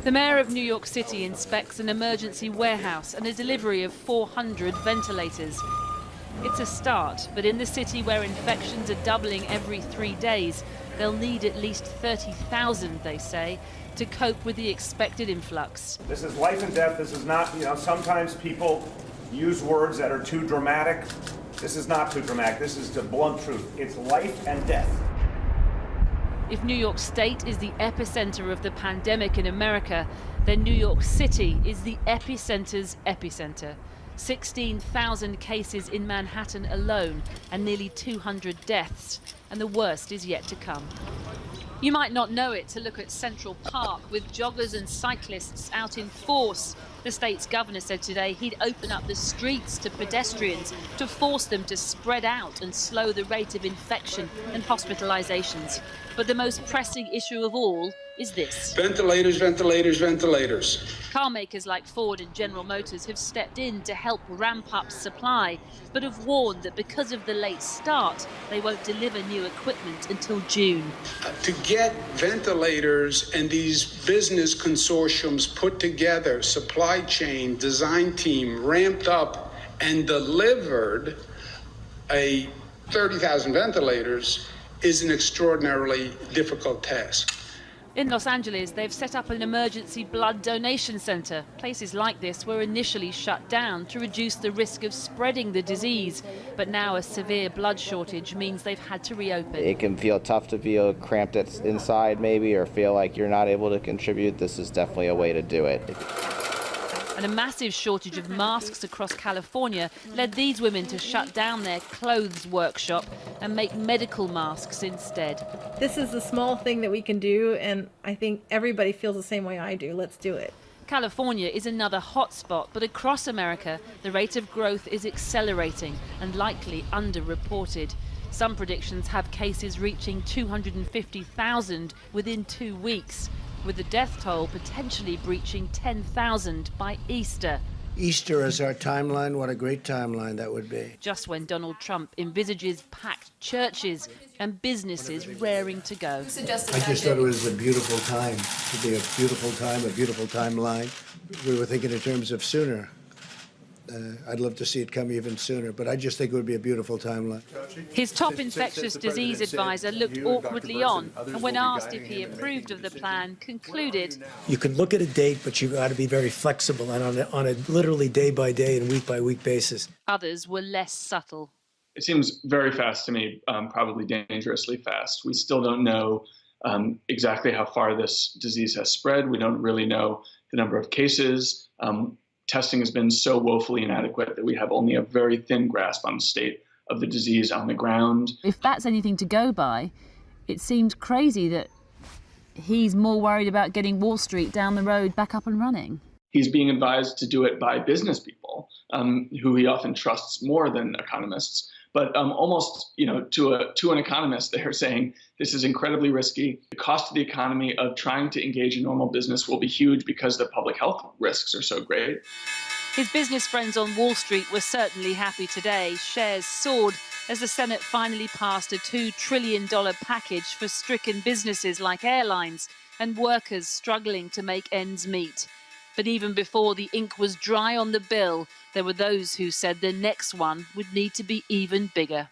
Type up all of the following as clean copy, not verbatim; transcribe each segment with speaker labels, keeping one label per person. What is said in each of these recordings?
Speaker 1: The mayor of New York City inspects an emergency warehouse and a delivery of 400 ventilators. It's a start, but in the city where infections are doubling every 3 days, they'll need at least 30,000, they say, to cope with the expected influx.
Speaker 2: This is life and death. This is not, sometimes people use words that are too dramatic. This is not too dramatic. This is the blunt truth. It's life and death.
Speaker 1: If New York State is the epicenter of the pandemic in America, then New York City is the epicenter's epicenter. 16,000 cases in Manhattan alone and nearly 200 deaths, and the worst is yet to come. You might not know it to look at Central Park with joggers and cyclists out in force. The state's governor said today he'd open up the streets to pedestrians to force them to spread out and slow the rate of infection and hospitalizations. But the most pressing issue of all is this.
Speaker 3: Ventilators, ventilators, ventilators.
Speaker 1: Car makers like Ford and General Motors have stepped in to help ramp up supply, but have warned that because of the late start, they won't deliver new equipment until June.
Speaker 3: To get ventilators and these business consortiums put together, supply chain, design team, ramped up and delivered 30,000 ventilators is an extraordinarily difficult task.
Speaker 1: In Los Angeles, they've set up an emergency blood donation center. Places like this were initially shut down to reduce the risk of spreading the disease. But now a severe blood shortage means they've had to reopen.
Speaker 4: It can feel tough to feel cramped inside maybe, or feel like you're not able to contribute. This is definitely a way to do it.
Speaker 1: And a massive shortage of masks across California led these women to shut down their clothes workshop and make medical masks instead.
Speaker 5: This is a small thing that we can do, and I think everybody feels the same way I do. Let's do it.
Speaker 1: California is another hotspot, but across America, the rate of growth is accelerating and likely underreported. Some predictions have cases reaching 250,000 within 2 weeks, with the death toll potentially breaching 10,000 by Easter.
Speaker 6: Easter is our timeline. What a great timeline that would be.
Speaker 1: Just when Donald Trump envisages packed churches and businesses raring to go.
Speaker 6: I just thought it was a beautiful time. To be a beautiful time, a beautiful timeline. We were thinking in terms of sooner. I'd love to see it come even sooner, but I just think it would be a beautiful timeline.
Speaker 1: His top infectious disease advisor looked awkwardly on, and when asked if he approved of the plan, concluded,
Speaker 7: you can look at a date, but you've got to be very flexible and on a literally day-by-day and week-by-week basis.
Speaker 1: Others were less subtle.
Speaker 8: It seems very fast to me, probably dangerously fast. We still don't know exactly how far this disease has spread. We don't really know the number of cases. Testing has been so woefully inadequate that we have only a very thin grasp on the state of the disease on the ground.
Speaker 1: If that's anything to go by, it seems crazy that he's more worried about getting Wall Street down the road back up and running.
Speaker 8: He's being advised to do it by business people, who he often trusts more than economists. But almost, to an economist, they're saying this is incredibly risky. The cost to the economy of trying to engage in normal business will be huge because the public health risks are so great.
Speaker 1: His business friends on Wall Street were certainly happy today. Shares soared as the Senate finally passed a $2 trillion package for stricken businesses like airlines and workers struggling to make ends meet. But even before the ink was dry on the bill, there were those who said the next one would need to be even bigger.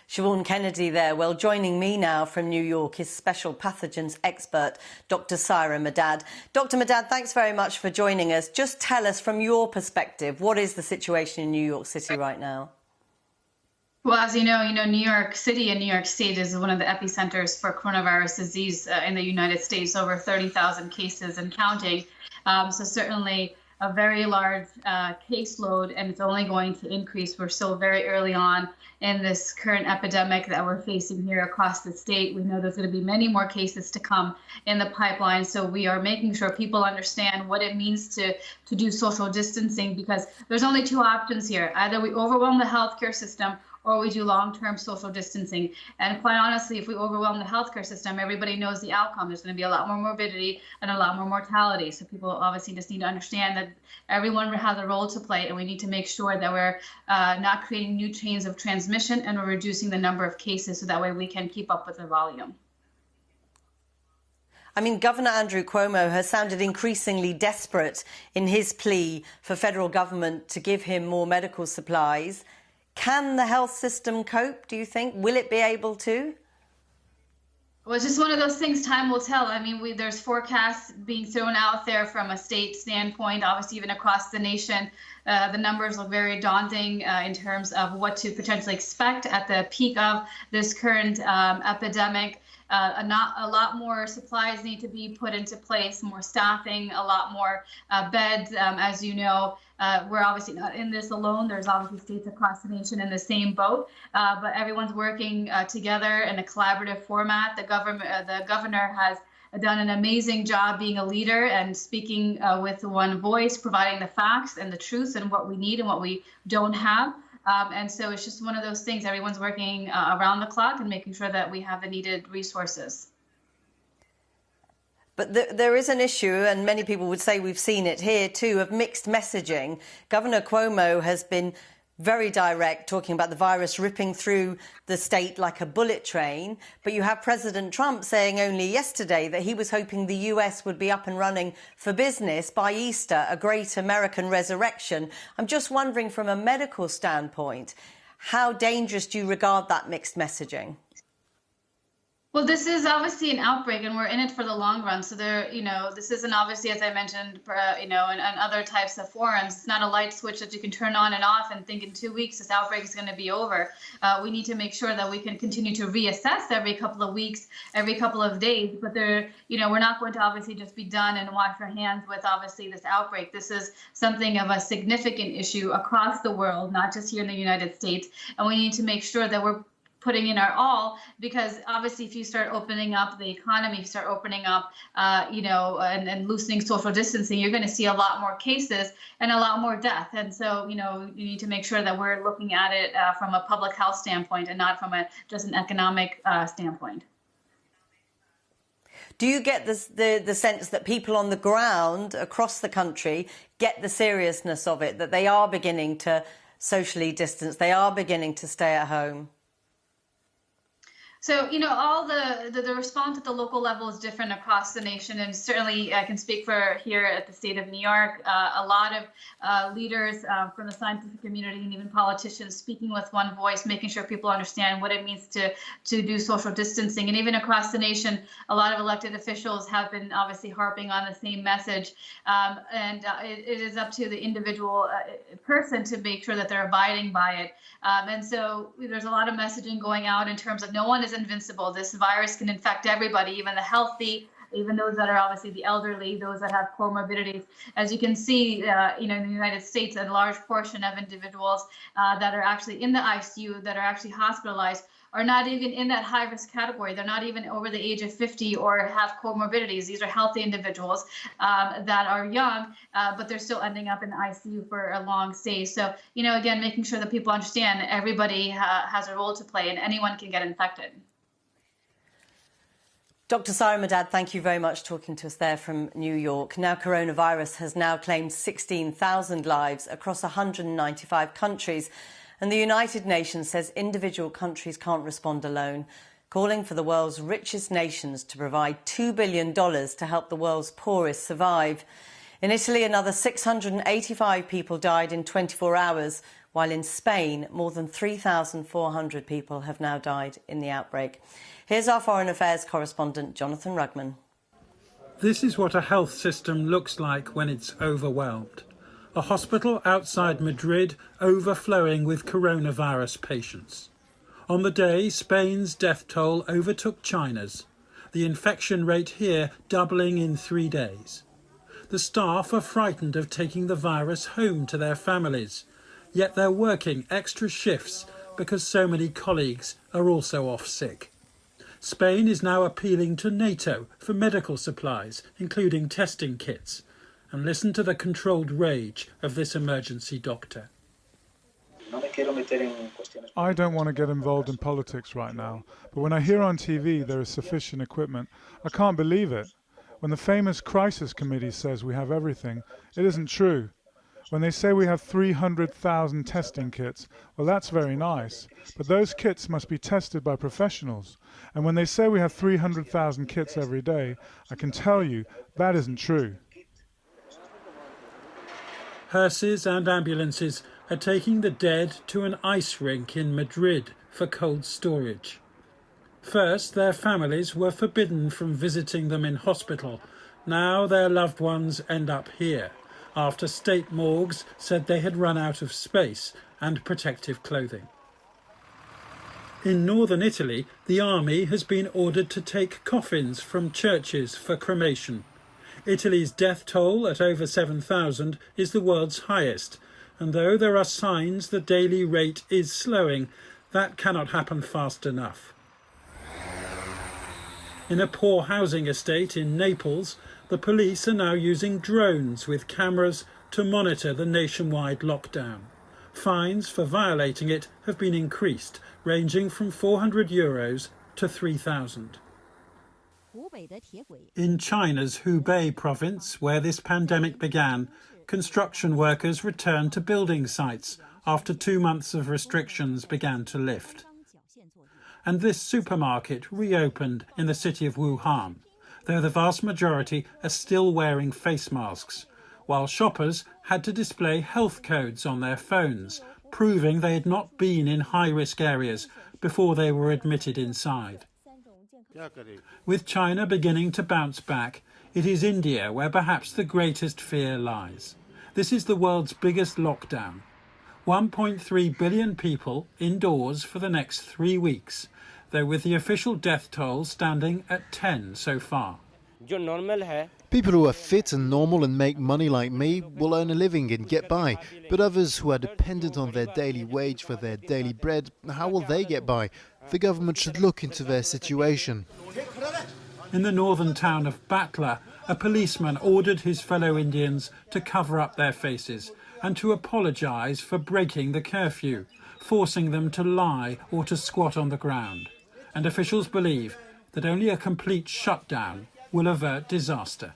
Speaker 9: Siobhan Kennedy there. Well, joining me now from New York is special pathogens expert, Dr. Saira Madad. Dr. Madad, thanks very much for joining us. Just tell us from your perspective, what is the situation in New York City right now?
Speaker 10: Well, as you know, New York City and New York State is one of the epicenters for coronavirus disease in the United States, over 30,000 cases and counting. So certainly a very large caseload, and it's only going to increase. We're still very early on in this current epidemic that we're facing here across the state. We know there's going to be many more cases to come in the pipeline. So we are making sure people understand what it means to do social distancing, because there's only two options here. Either we overwhelm the healthcare system or we do long-term social distancing. And quite honestly, if we overwhelm the healthcare system, everybody knows the outcome. There's going to be a lot more morbidity and a lot more mortality. So people obviously just need to understand that everyone has a role to play, and we need to make sure that we're not creating new chains of transmission, and we're reducing the number of cases so that way we can keep up with the volume.
Speaker 9: I mean, Governor Andrew Cuomo has sounded increasingly desperate in his plea for federal government to give him more medical supplies. Can the health system cope, do you think? Will it be able to?
Speaker 10: Well, it's just one of those things, time will tell. I mean, there's forecasts being thrown out there from a state standpoint, obviously even across the nation. The numbers look very daunting in terms of what to potentially expect at the peak of this current epidemic. A lot more supplies need to be put into place, more staffing, a lot more beds. As you know, we're obviously not in this alone. There's obviously states across the nation in the same boat, but everyone's working together in a collaborative format. The governor has done an amazing job being a leader and speaking with one voice, providing the facts and the truth and what we need and what we don't have. And so it's just one of those things. Everyone's working around the clock and making sure that we have the needed resources.
Speaker 9: But there is an issue, and many people would say we've seen it here too, of mixed messaging. Governor Cuomo has been very direct, talking about the virus ripping through the state like a bullet train. But you have President Trump saying only yesterday that he was hoping the US would be up and running for business by Easter, a great American resurrection. I'm just wondering, from a medical standpoint, how dangerous do you regard that mixed messaging?
Speaker 10: Well, this is obviously an outbreak, and we're in it for the long run. So this isn't obviously, as I mentioned, and other types of forums. It's not a light switch that you can turn on and off and think in 2 weeks this outbreak is going to be over. We need to make sure that we can continue to reassess every couple of weeks, every couple of days. But we're not going to obviously just be done and wash our hands with obviously this outbreak. This is something of a significant issue across the world, not just here in the United States. And we need to make sure that we're putting in our all, because obviously if you start opening up the economy, you start opening up, and loosening social distancing, you're going to see a lot more cases and a lot more death. And so, you need to make sure that we're looking at it from a public health standpoint and not from just an economic standpoint.
Speaker 9: Do you get the sense that people on the ground across the country get the seriousness of it, that they are beginning to socially distance, they are beginning to stay at home?
Speaker 10: So, all the response at the local level is different across the nation. And certainly I can speak for here at the state of New York, a lot of leaders from the scientific community and even politicians speaking with one voice, making sure people understand what it means to do social distancing. And even across the nation, a lot of elected officials have been obviously harping on the same message. It is up to the individual person to make sure that they're abiding by it. And so there's a lot of messaging going out in terms of no one is invincible. This virus can infect everybody, even the healthy, even those that are obviously the elderly, those that have comorbidities. As you can see, in the United States, a large portion of individuals that are actually in the ICU, that are actually hospitalized, are not even in that high-risk category. They're not even over the age of 50 or have comorbidities. These are healthy individuals that are young, but they're still ending up in the ICU for a long stay. So, again, making sure that people understand everybody has a role to play and anyone can get infected.
Speaker 9: Dr. Saira Madad, thank you very much for talking to us there from New York. Now, coronavirus has now claimed 16,000 lives across 195 countries. And the United Nations says individual countries can't respond alone, calling for the world's richest nations to provide $2 billion to help the world's poorest survive. In Italy, another 685 people died in 24 hours, while in Spain, more than 3,400 people have now died in the outbreak. Here's our Foreign Affairs correspondent, Jonathan Rugman.
Speaker 11: This is what a health system looks like when it's overwhelmed. A hospital outside Madrid overflowing with coronavirus patients. On the day, Spain's death toll overtook China's, the infection rate here doubling in 3 days. The staff are frightened of taking the virus home to their families, yet they're working extra shifts because so many colleagues are also off sick. Spain is now appealing to NATO for medical supplies, including testing kits. And listen to the controlled rage of this emergency doctor.
Speaker 12: I don't want to get involved in politics right now, but when I hear on TV there is sufficient equipment, I can't believe it. When the famous crisis committee says we have everything, it isn't true. When they say we have 300,000 testing kits, well, that's very nice, but those kits must be tested by professionals. And when they say we have 300,000 kits every day, I can tell you that isn't true.
Speaker 11: Hearses and ambulances are taking the dead to an ice rink in Madrid for cold storage. First, their families were forbidden from visiting them in hospital. Now their loved ones end up here, after state morgues said they had run out of space and protective clothing. In northern Italy, the army has been ordered to take coffins from churches for cremation. Italy's death toll at over 7,000 is the world's highest, and though there are signs the daily rate is slowing, that cannot happen fast enough. In a poor housing estate in Naples, the police are now using drones with cameras to monitor the nationwide lockdown. Fines for violating it have been increased, ranging from €400 to 3,000. In China's Hubei province, where this pandemic began, construction workers returned to building sites after 2 months of restrictions began to lift. And this supermarket reopened in the city of Wuhan, though the vast majority are still wearing face masks, while shoppers had to display health codes on their phones, proving they had not been in high-risk areas before they were admitted inside. With China beginning to bounce back, it is India where perhaps the greatest fear lies. This is the world's biggest lockdown. 1.3 billion people indoors for the next 3 weeks, though with the official death toll standing at 10 so far.
Speaker 13: People who are fit and normal and make money like me will earn a living and get by, but others who are dependent on their daily wage for their daily bread, how will they get by? The government should look into their situation.
Speaker 11: In the northern town of Batla, a policeman ordered his fellow Indians to cover up their faces and to apologise for breaking the curfew, forcing them to lie or to squat on the ground. And officials believe that only a complete shutdown will avert disaster.